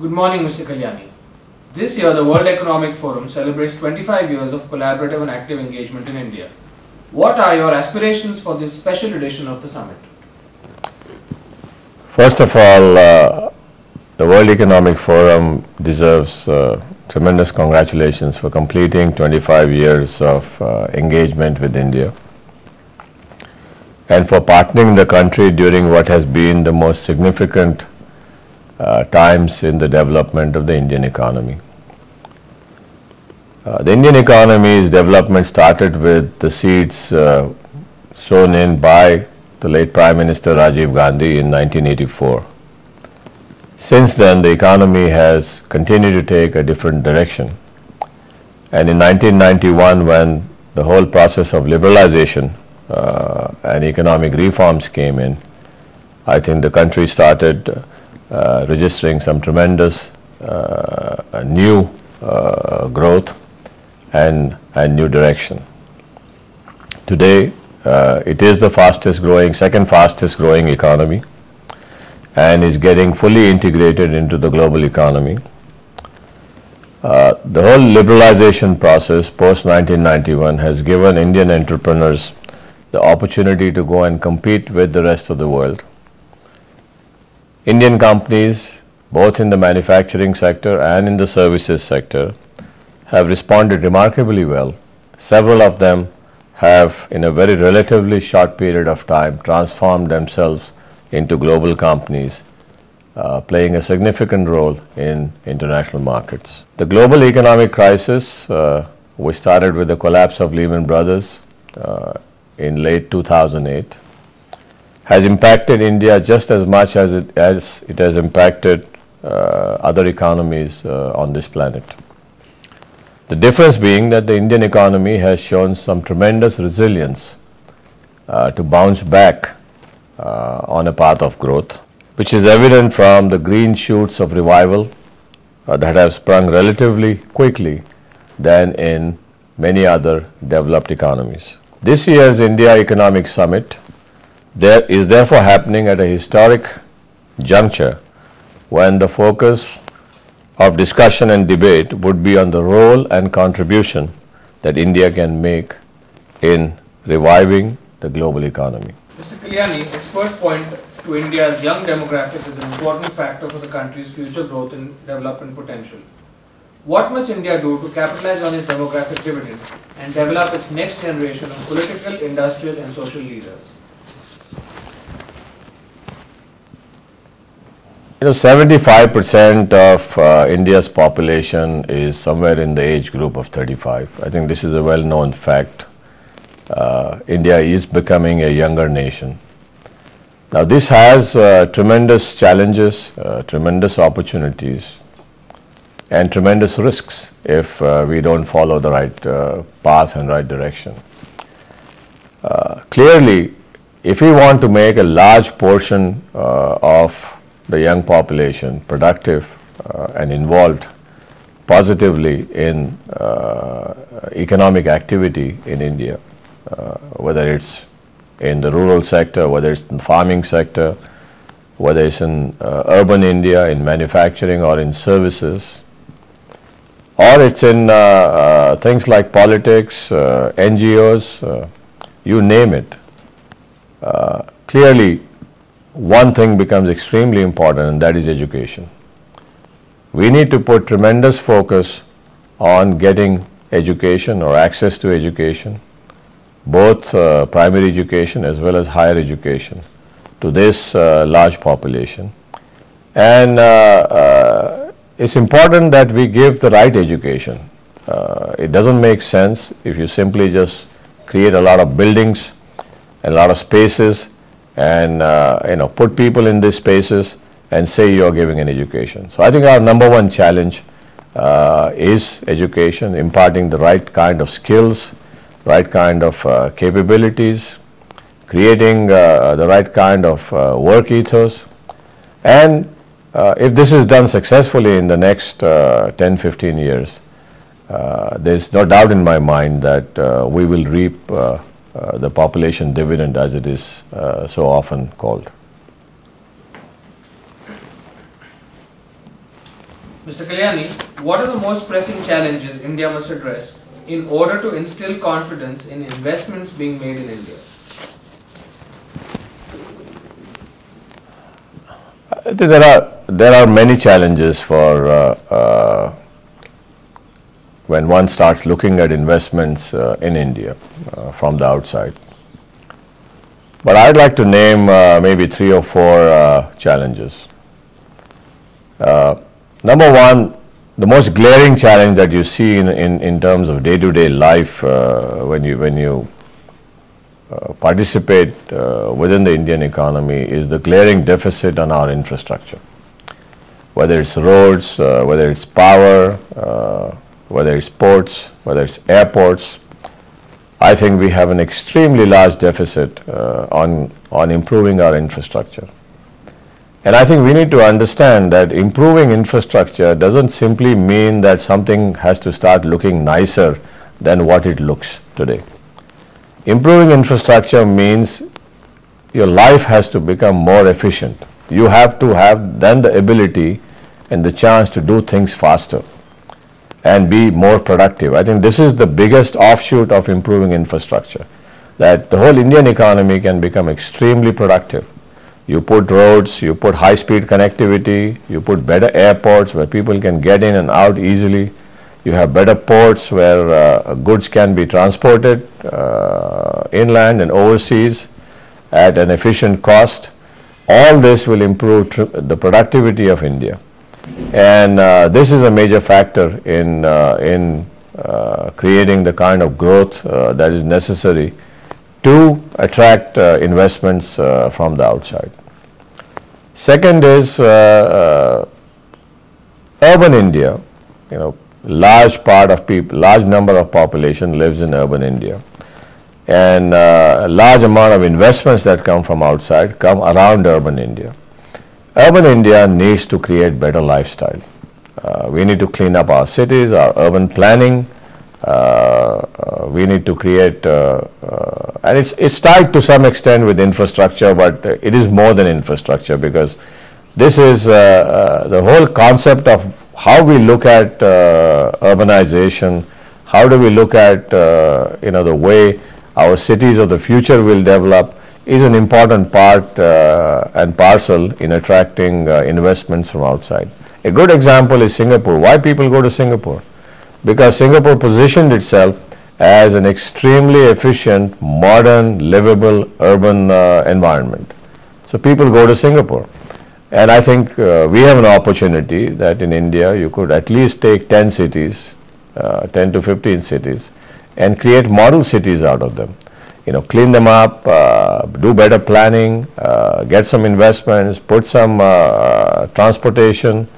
Good morning, Mr. Kalyani. This year, the World Economic Forum celebrates 25 years of collaborative and active engagement in India. What are your aspirations for this special edition of the summit? First of all, the World Economic Forum deserves tremendous congratulations for completing 25 years of engagement with India and for partnering the country during what has been the most significant times in the development of the Indian economy. The Indian economy's development started with the seeds sown in by the late Prime Minister Rajiv Gandhi in 1984. Since then, the economy has continued to take a different direction. And in 1991, when the whole process of liberalization and economic reforms came in, I think the country started registering some tremendous new growth and new direction. Today, it is the second fastest growing economy, and is getting fully integrated into the global economy. The whole liberalization process post 1991 has given Indian entrepreneurs the opportunity to go and compete with the rest of the world. Indian companies, both in the manufacturing sector and in the services sector, have responded remarkably well. Several of them have, in a very relatively short period of time, transformed themselves into global companies, playing a significant role in international markets. The global economic crisis, we started with the collapse of Lehman Brothers in late 2008, has impacted India just as much as it has impacted other economies on this planet. The difference being that the Indian economy has shown some tremendous resilience to bounce back on a path of growth, which is evident from the green shoots of revival that have sprung relatively quickly than in many other developed economies. This year's India Economic Summit is therefore happening at a historic juncture when the focus of discussion and debate would be on the role and contribution that India can make in reviving the global economy. Mr. Kalyani, experts point to India's young demographic as an important factor for the country's future growth and development potential. What must India do to capitalize on its demographic dividend and develop its next generation of political, industrial and social leaders? 75% of India's population is somewhere in the age group of 35. I think this is a well-known fact. India is becoming a younger nation. Now, this has tremendous challenges, tremendous opportunities, and tremendous risks if we don't follow the right path and right direction. Clearly, if we want to make a large portion of the young population productive and involved positively in economic activity in India, whether it's in the rural sector, whether it's in the farming sector, whether it's in urban India, in manufacturing or in services, or it's in things like politics, NGOs, you name it. Clearly, one thing becomes extremely important, and that is education. We need to put tremendous focus on getting education or access to education, both primary education as well as higher education, to this large population. And it's important that we give the right education. It doesn't make sense if you simply just create a lot of buildings, a lot of spaces, and put people in these spaces and say you're giving an education. So I think our number one challenge is education, imparting the right kind of skills, right kind of capabilities, creating the right kind of work ethos. And if this is done successfully in the next 10-15 years, there's no doubt in my mind that we will reap the population dividend, as it is so often called. Mr. Kalyani, what are the most pressing challenges India must address in order to instill confidence in investments being made in India? I think there are many challenges for when one starts looking at investments in India from the outside. But I'd like to name maybe 3 or 4 challenges. Number one, the most glaring challenge that you see in terms of day-to-day life when you participate within the Indian economy is the glaring deficit on our infrastructure. Whether it's roads, whether it's power, whether it's ports, whether it's airports, I think we have an extremely large deficit on improving our infrastructure. And I think we need to understand that improving infrastructure doesn't simply mean that something has to start looking nicer than what it looks today. Improving infrastructure means your life has to become more efficient. You have to have then the ability and the chance to do things faster and be more productive. I think this is the biggest offshoot of improving infrastructure, that the whole Indian economy can become extremely productive. You put roads, you put high-speed connectivity, you put better airports where people can get in and out easily. You have better ports where goods can be transported inland and overseas at an efficient cost. All this will improve the productivity of India. And this is a major factor in creating the kind of growth that is necessary to attract investments from the outside. Second is urban India. Large number of population lives in urban India, and a large amount of investments that come from outside come around urban India. Urban India needs to create better lifestyle. We need to clean up our cities, our urban planning. We need to create, and it's tied to some extent with infrastructure, but it is more than infrastructure, because this is the whole concept of how we look at urbanization, how do we look at the way our cities of the future will develop, is an important part and parcel in attracting investments from outside. A good example is Singapore. Why people go to Singapore? Because Singapore positioned itself as an extremely efficient, modern, livable urban environment. So people go to Singapore. And I think we have an opportunity that in India you could at least take 10 cities, 10 to 15 cities, and create model cities out of them. Clean them up, do better planning, get some investments, put some transportation,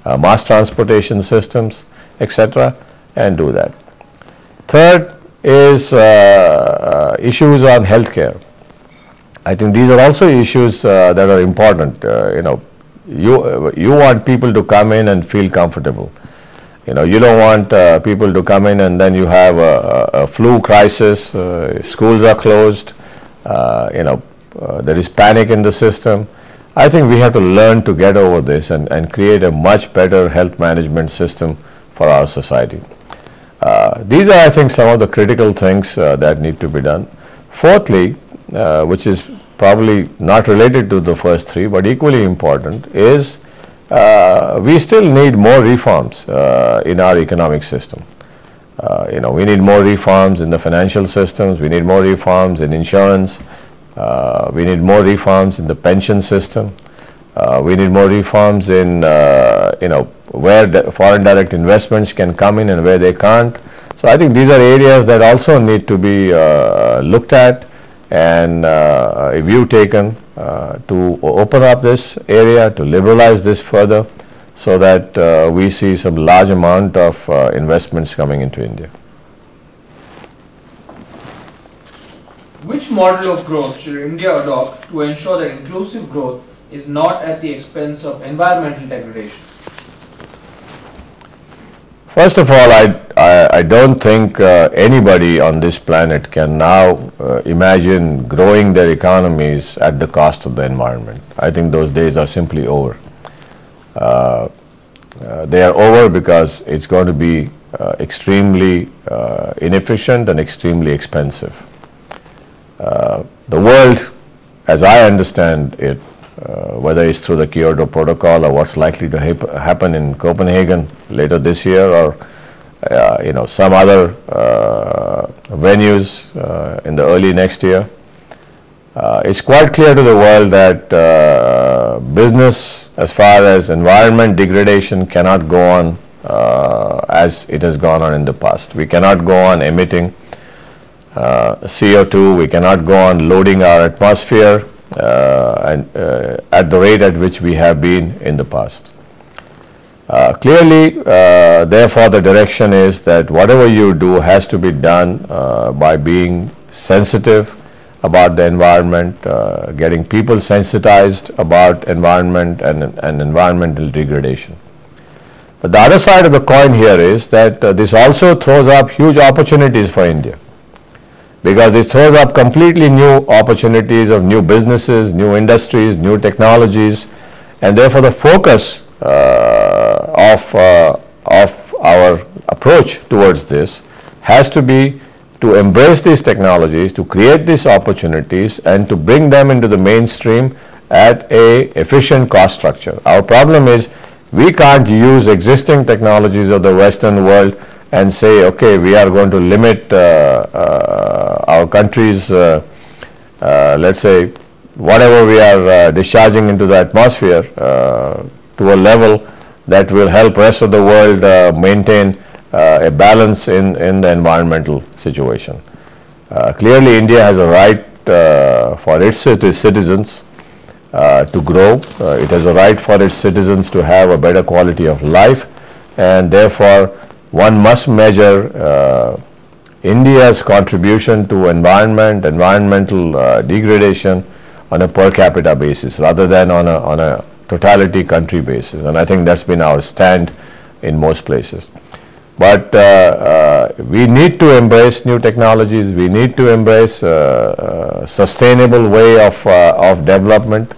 mass transportation systems, etc., and do that. Third is issues on healthcare. I think these are also issues that are important. You want people to come in and feel comfortable. You don't want people to come in and then you have a flu crisis, schools are closed, there is panic in the system. I think we have to learn to get over this and create a much better health management system for our society. These are, I think, some of the critical things that need to be done. Fourthly, which is probably not related to the first 3 but equally important, is we still need more reforms in our economic system. We need more reforms in the financial systems, we need more reforms in insurance, we need more reforms in the pension system, we need more reforms in where foreign direct investments can come in and where they can't. So I think these are areas that also need to be looked at and a view taken to open up this area, to liberalize this further, so that we see some large amount of investments coming into India. Which model of growth should India adopt to ensure that inclusive growth is not at the expense of environmental degradation? First of all, I don't think anybody on this planet can now imagine growing their economies at the cost of the environment. I think those days are simply over. they are over because it's going to be extremely inefficient and extremely expensive. The world, as I understand it, whether it's through the Kyoto Protocol or what's likely to happen in Copenhagen later this year, or some other venues in the early next year, it's quite clear to the world that business, as far as environment degradation, cannot go on as it has gone on in the past. We cannot go on emitting CO2. We cannot go on loading our atmosphere and at the rate at which we have been in the past. Clearly, therefore, the direction is that whatever you do has to be done by being sensitive about the environment, getting people sensitized about environment and environmental degradation. But the other side of the coin here is that this also throws up huge opportunities for India, because it throws up completely new opportunities of new businesses, new industries, new technologies, and therefore the focus of our approach towards this has to be to embrace these technologies, to create these opportunities, and to bring them into the mainstream at a efficient cost structure. Our problem is we can't use existing technologies of the Western world and say, okay, we are going to limit our country's, let's say, whatever we are discharging into the atmosphere to a level that will help rest of the world maintain a balance in the environmental situation. Clearly, India has a right for its citizens to grow. It has a right for its citizens to have a better quality of life, and therefore one must measure India's contribution to environmental degradation on a per capita basis rather than on a totality country basis, and I think that's been our stand in most places. But we need to embrace new technologies. We need to embrace sustainable way of development.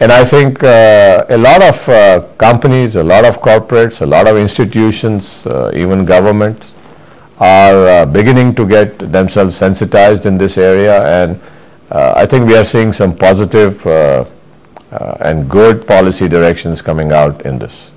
And I think a lot of companies, a lot of corporates, a lot of institutions, even governments are beginning to get themselves sensitized in this area. And I think we are seeing some positive and good policy directions coming out in this.